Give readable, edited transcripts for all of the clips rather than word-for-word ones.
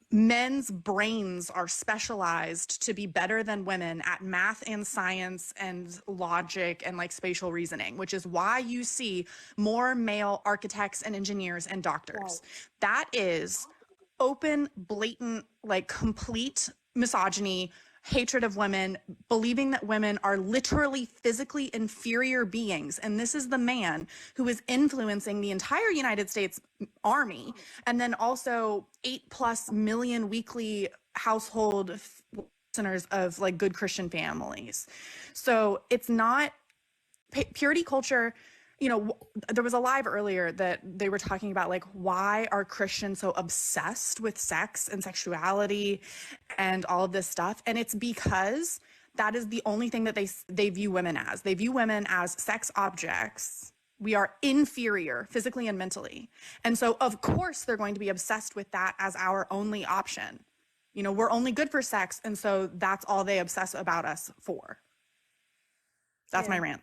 men's brains are specialized to be better than women at math and science and logic and like spatial reasoning, which is why you see more male architects and engineers and doctors. That is open, blatant, like complete misogyny, hatred of women, believing that women are literally physically inferior beings. And this is the man who is influencing the entire United States Army, and then also 8+ million weekly household listeners of like good Christian families. So it's not purity culture. You know, there was a live earlier that they were talking about like, why are Christians so obsessed with sex and sexuality and all of this stuff? And it's because that is the only thing that they view women as. They view women as sex objects. We are inferior physically and mentally. And so of course they're going to be obsessed with that as our only option. You know, we're only good for sex, and so that's all they obsess about us for. That's my rant.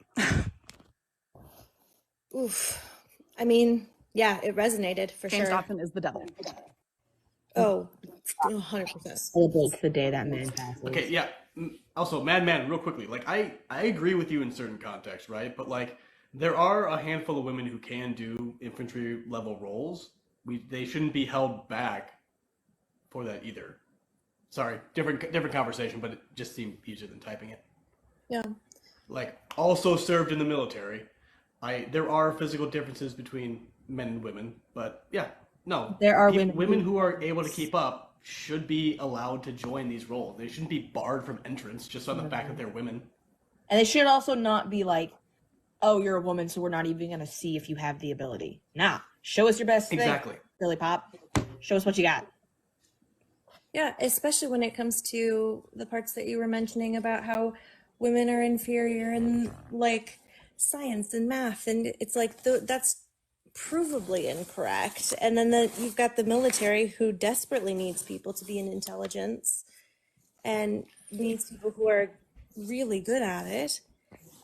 Oof. I mean, yeah, it resonated for James sure. Dobson is the devil. Oh, 100%. Celebrates the day that man passes. Okay, yeah. Also, Madman, real quickly, like I agree with you in certain contexts, right? But like there are a handful of women who can do infantry level roles. They shouldn't be held back for that either. Sorry, different conversation, but it just seemed easier than typing it. Yeah. Like also served in the military. There are physical differences between men and women, but yeah, no. There are women who are able to keep up should be allowed to join these roles. They shouldn't be barred from entrance just on the fact that they're women. And they should also not be like, oh, you're a woman, so we're not even going to see if you have the ability. Nah, show us your best thing. Exactly. Silly pop. Show us what you got. Yeah, especially when it comes to the parts that you were mentioning about how women are inferior in like science and math, and it's like that's provably incorrect. And then you've got the military who desperately needs people to be in intelligence and needs people who are really good at it.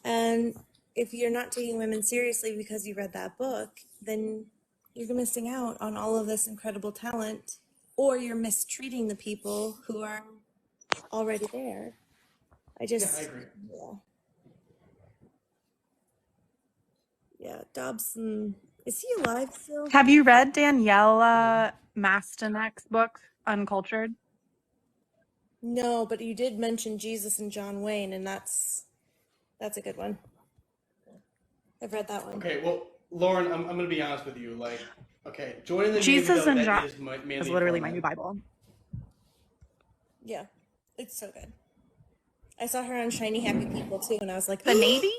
And if you're not taking women seriously because you read that book, then you're missing out on all of this incredible talent, or you're mistreating the people who are already there. I agree. Yeah, Dobson, is he alive still? Have you read Daniela Mastinek's book, Uncultured? No, but you did mention Jesus and John Wayne, and that's a good one. I've read that one. Okay, well, Lauren, I'm going to be honest with you. Like, okay, joining the Jesus Navy, and John is literally my new Bible. Yeah, it's so good. I saw her on Shiny Happy People too, and I was like, the Navy?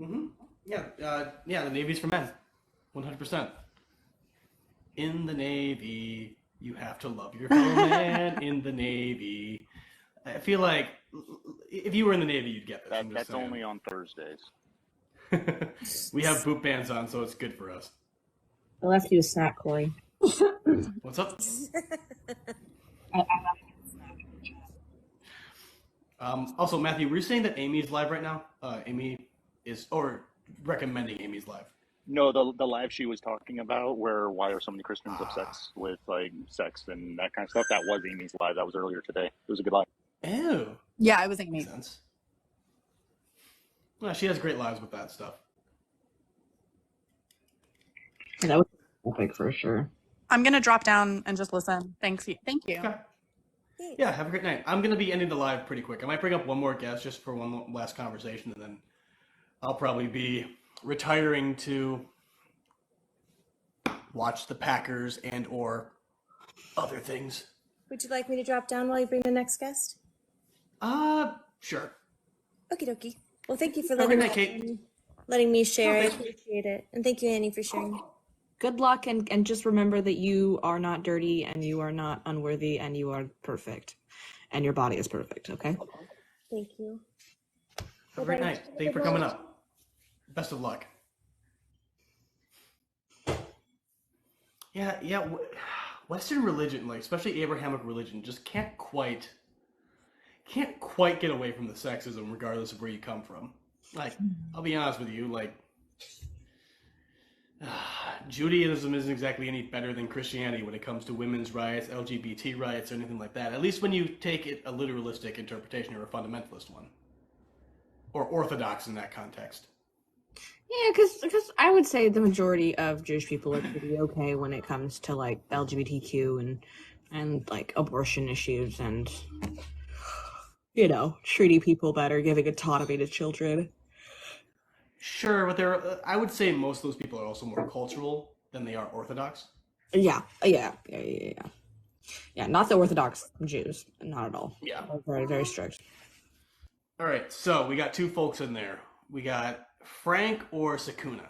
Mm-hmm. Yeah, the Navy's for men. 100%. In the Navy, you have to love your fellow man in the Navy. I feel like if you were in the Navy, you'd get this. That's only on Thursdays. We have boot bands on, so it's good for us. I left you a snack, Cory. What's up? Also, Matthew, were you saying that Amy's live right now? Amy is, or recommending Amy's live? No, the live she was talking about, where why are so many Christians obsessed with like sex and that kind of stuff, that was Amy's live. That was earlier today. It was a good live. Ew. Yeah, it was Amy. Makes sense. Well, she has great lives with that stuff. That was epic for sure. I'm going to drop down and just listen. Thank you. Okay. Yeah, have a great night. I'm going to be ending the live pretty quick. I might bring up one more guest just for one last conversation, and then I'll probably be retiring to watch the Packers and or other things. Would you like me to drop down while you bring the next guest? Sure. Okie dokie. Well, thank you for letting me share. I appreciate it. And thank you, Annie, for sharing. Good luck, and just remember that you are not dirty, and you are not unworthy, and you are perfect. And your body is perfect, okay? Thank you. Have a great night. Thank you for coming up. Best of luck. Yeah. Western religion, like especially Abrahamic religion, just can't quite get away from the sexism, regardless of where you come from. Like, I'll be honest with you, like, Judaism isn't exactly any better than Christianity when it comes to women's rights, LGBT rights, or anything like that. At least when you take it a literalistic interpretation or a fundamentalist one, or orthodox in that context. Yeah, because I would say the majority of Jewish people are pretty okay when it comes to like LGBTQ and like abortion issues and treating people better, giving autonomy to children. Sure, but I would say most of those people are also more cultural than they are orthodox. Yeah. Yeah, not the Orthodox Jews, not at all. Yeah. They're very, very strict. All right, so we got two folks in there. We got Frank or Sakuna.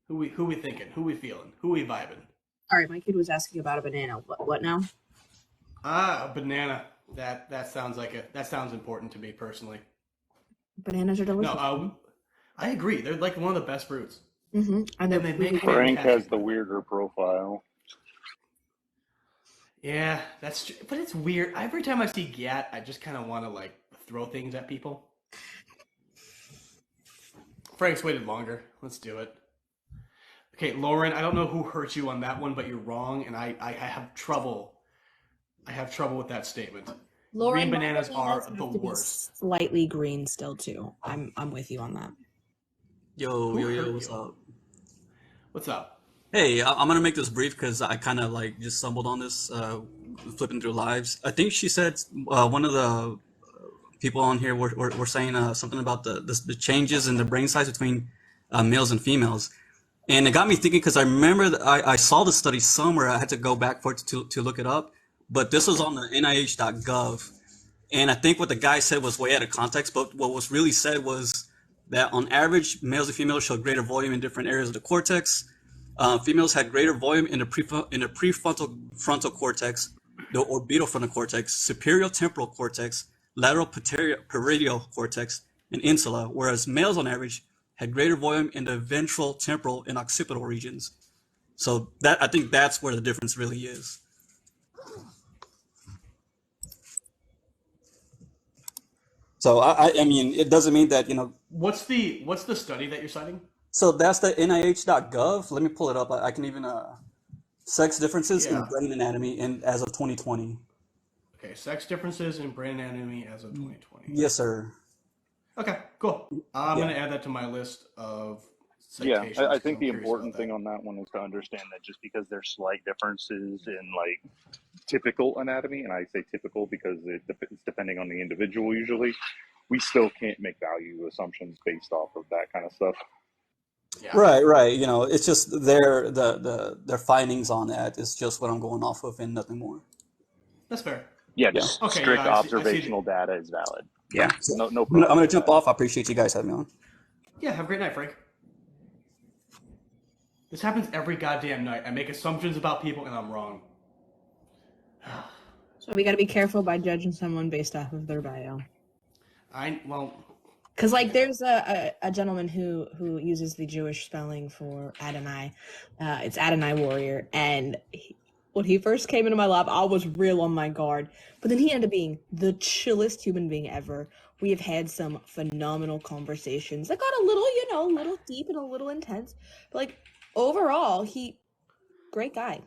Who we thinking? Who we feeling? Who we vibing? All right, my kid was asking about a banana. What now? A banana. That sounds important to me personally. Bananas are delicious. No, I agree. They're like one of the best fruits. Mm-hmm. And they make Frank has the weirder profile. Yeah, that's true. But it's weird. Every time I see Gat, I just kind of want to like throw things at people. Frank's waited longer. Let's do it. Okay, Lauren, I don't know who hurt you on that one, but you're wrong, and I have trouble. I have trouble with that statement. Lauren, green bananas are the worst. Slightly green still too. I'm with you on that. Yo, what's up? What's up? Hey, I'm gonna make this brief because I kind of like just stumbled on this, flipping through lives. I think she said one of the people on here were saying something about the changes in the brain size between males and females, and it got me thinking because I remember that I saw the study somewhere. I had to go back for it to look it up, but this was on the NIH.gov, and I think what the guy said was way out of context. But what was really said was that on average, males and females showed greater volume in different areas of the cortex. Females had greater volume in the prefrontal frontal cortex, the orbital frontal cortex, superior temporal cortex, lateral parietal cortex, and insula, whereas males on average had greater volume in the ventral, temporal, and occipital regions. So I think that's where the difference really is. So I mean, it doesn't mean that, What's the study that you're citing? So that's the NIH.gov. Let me pull it up. I can even sex differences in brain anatomy as of 2020. Okay, sex differences in brain anatomy as of 2020. Yes, sir. Okay, cool. I'm going to add that to my list of citations. Yeah, I think the important thing on that one is to understand that just because there's slight differences in like typical anatomy, and I say typical because it's depending on the individual usually, we still can't make value assumptions based off of that kind of stuff. Yeah. Right. It's just their findings on that is just what I'm going off of and nothing more. That's fair. Yeah, just strict observational data is valid. Yeah. No. I'm gonna jump off. I appreciate you guys having me on. Yeah, have a great night, Frank. This happens every goddamn night. I make assumptions about people and I'm wrong. So we got to be careful by judging someone based off of their bio. Because like there's a gentleman who uses the Jewish spelling for Adonai. It's Adonai Warrior, and when he first came into my lab, I was real on my guard. But then he ended up being the chillest human being ever. We have had some phenomenal conversations that got a little deep and a little intense. But like overall, great guy.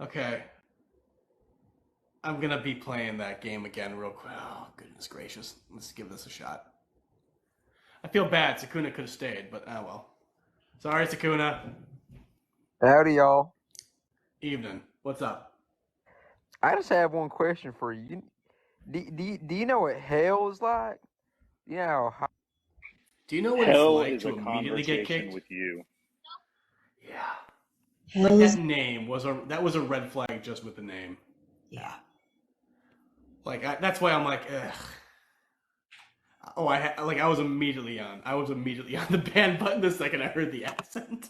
Okay. I'm going to be playing that game again real quick. Oh, goodness gracious. Let's give this a shot. I feel bad. Sakuna could have stayed, but well. Sorry, Sakuna. Howdy, y'all. Evening. What's up? I just have one question for you. Do you know what hell is like? Do you know what hell it's like to immediately get kicked? With you. Yeah. Like that name was a red flag just with the name. Yeah. Like that's why I'm like, ugh. Oh, I was immediately on the ban button the second I heard the accent.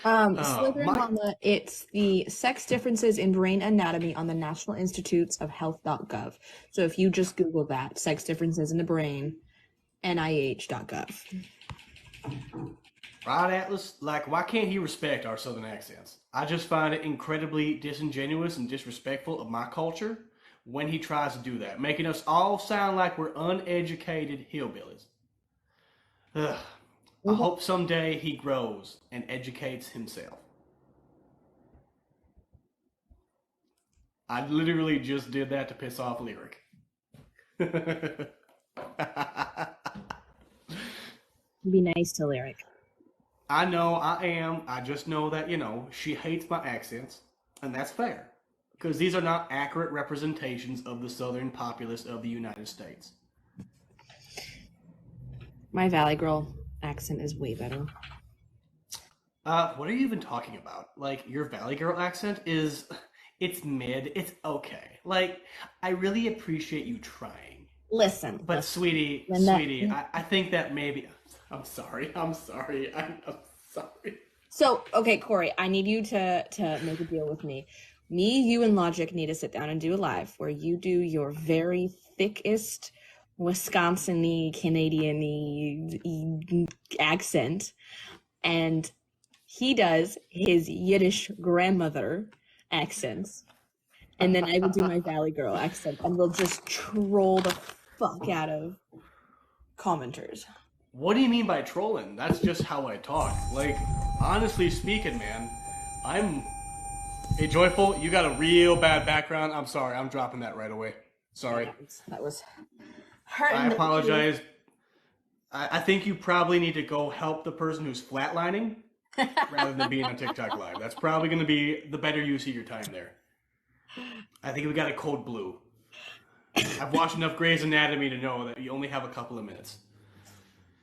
Slytherin Mama, it's the sex differences in brain anatomy on the National Institutes of Health.gov. So if you just Google that, sex differences in the brain, NIH.gov. Right, Atlas? Like, why can't he respect our Southern accents? I just find it incredibly disingenuous and disrespectful of my culture when he tries to do that, making us all sound like we're uneducated hillbillies. Ugh. I hope someday he grows and educates himself. I literally just did that to piss off Lyric. Be nice to Lyric. I know I am. I just know that, she hates my accents, and that's fair. Because these are not accurate representations of the southern populace of the United States. My Valley Girl accent is way better. What are you even talking about? Like, your Valley Girl accent it's mid, it's okay. Like, I really appreciate you trying. Listen. But sweetie, I think that maybe... I'm sorry. I'm sorry. So, okay, Cory, I need you to make a deal with me. Me, you, and Logic need to sit down and do a live where you do your very thickest Wisconsin-y, Canadian-y accent, and he does his Yiddish grandmother accents, and then I will do my Valley Girl accent, and we'll just troll the fuck out of commenters. What do you mean by trolling? That's just how I talk. Like, honestly speaking, man, Hey, Joyful, you got a real bad background. I'm sorry. I'm dropping that right away. Sorry. That was hurting. I apologize. I think you probably need to go help the person who's flatlining rather than being on TikTok Live. That's probably going to be the better use of your time there. I think we got a code blue. I've watched enough Grey's Anatomy to know that you only have a couple of minutes.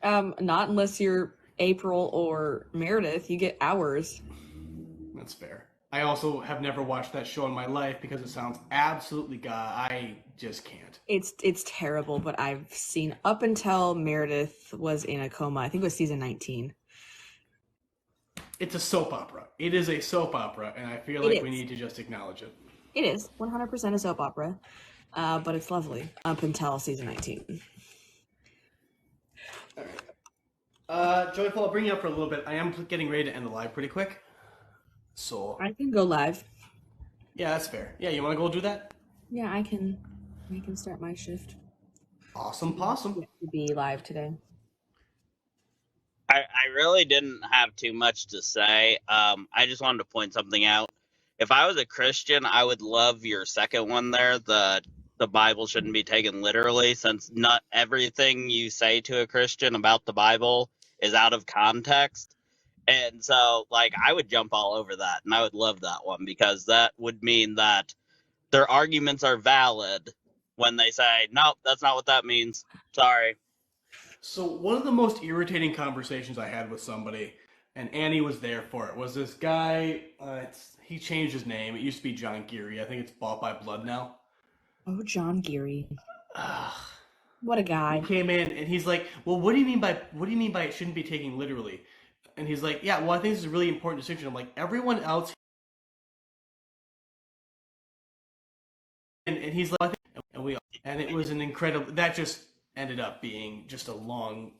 Not unless you're April or Meredith. You get hours. That's fair. I also have never watched that show in my life because it sounds absolutely I just can't. It's terrible, but I've seen up until Meredith was in a coma. I think it was season 19. It's a soap opera. It is a soap opera, and I feel like we need to just acknowledge it. It is 100% a soap opera, but it's lovely up until season 19. All right. Joyful, I'll bring you up for a little bit. I am getting ready to end the live pretty quick. So I can go live. Yeah, that's fair. Yeah, you want to go do that? Yeah, I can start my shift. Awesome possum. To be live today. I really didn't have too much to say. I just wanted to point something out. If I was a Christian, I would love your second one there. The Bible shouldn't be taken literally, since not everything you say to a Christian about the Bible is out of context. And so, I would jump all over that, and I would love that one, because that would mean that their arguments are valid when they say, nope, that's not what that means. Sorry. So one of the most irritating conversations I had with somebody, and Annie was there for it, was this guy, he changed his name. It used to be John Geary. I think it's Bought by Blood now. Oh, John Geary. What a guy. He came in, and he's like, well, what do you mean by it shouldn't be taken literally? And he's like, yeah, well, I think this is a really important distinction. I'm like, everyone else... And he's like, and it was an incredible... That just ended up being just a long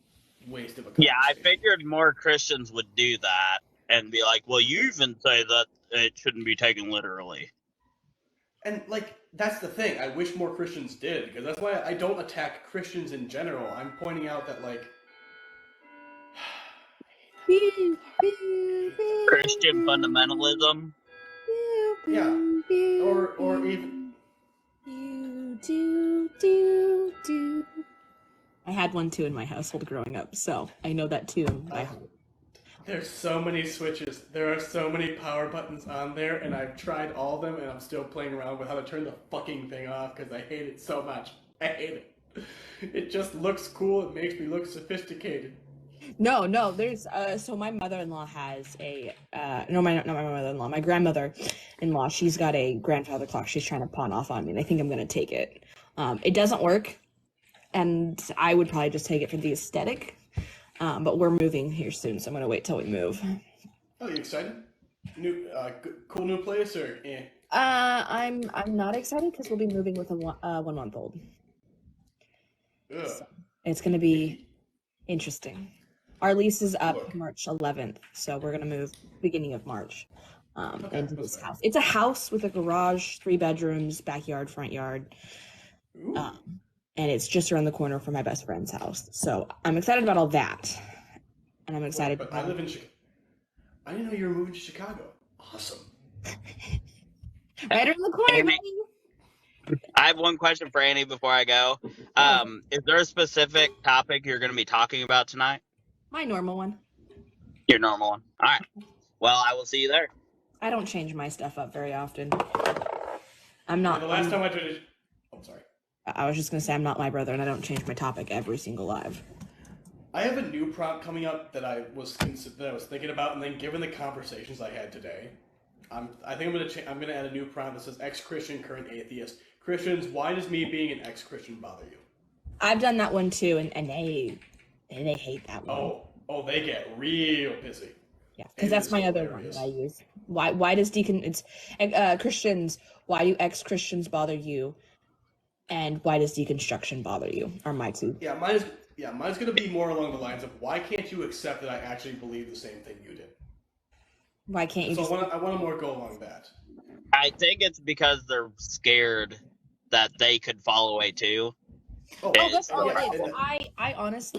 waste of a conversation. Yeah, I figured more Christians would do that and be like, well, you even say that it shouldn't be taken literally. And, that's the thing. I wish more Christians did, because that's why I don't attack Christians in general. I'm pointing out that, Christian fundamentalism. Yeah. Or even... Do. I had one too in my household growing up, so I know that tune by heart. There's so many switches. There are so many power buttons on there, and I've tried all of them, and I'm still playing around with how to turn the fucking thing off because I hate it so much. I hate it. It just looks cool. It makes me look sophisticated. No, there's, so my mother-in-law has not my mother-in-law, my grandmother-in-law, she's got a grandfather clock she's trying to pawn off on me, and I think I'm going to take it. It doesn't work, and I would probably just take it for the aesthetic, but we're moving here soon, so I'm going to wait till we move. Oh, you excited? Cool new place, or eh? I'm not excited because we'll be moving with a 1 month old. So it's going to be interesting. Our lease is up March 11th, so we're going to move beginning of March into this house. It's a house with a garage, 3 bedrooms, backyard, front yard. and it's just around the corner from my best friend's house. So I'm excited about all that, and I'm excited. But I live in Chicago. I didn't know you were moving to Chicago. Awesome. Right around the corner, Annie, buddy. I have one question for Annie before I go. Is there a specific topic you're going to be talking about tonight? My normal one. Your normal one. All right. Well, I will see you there. I don't change my stuff up very often. I'm not. The last time I did it. I'm sorry. I was just gonna say I'm not my brother, and I don't change my topic every single live. I have a new prompt coming up that I was thinking about, and then given the conversations I had today, I think I'm gonna add a new prompt that says ex-Christian, current atheist. Christians, why does me being an ex-Christian bother you? I've done that one too, and they hate that one. Oh, they get real busy. Yeah, because that's my other one that I use. Why does Christians? Why do ex-Christians bother you? And why does deconstruction bother you? Are my two. Yeah, mine's gonna be more along the lines of why can't you accept that I actually believe the same thing you did? Why can't you? So I want to more go along that. I think it's because they're scared that they could fall away too. I honestly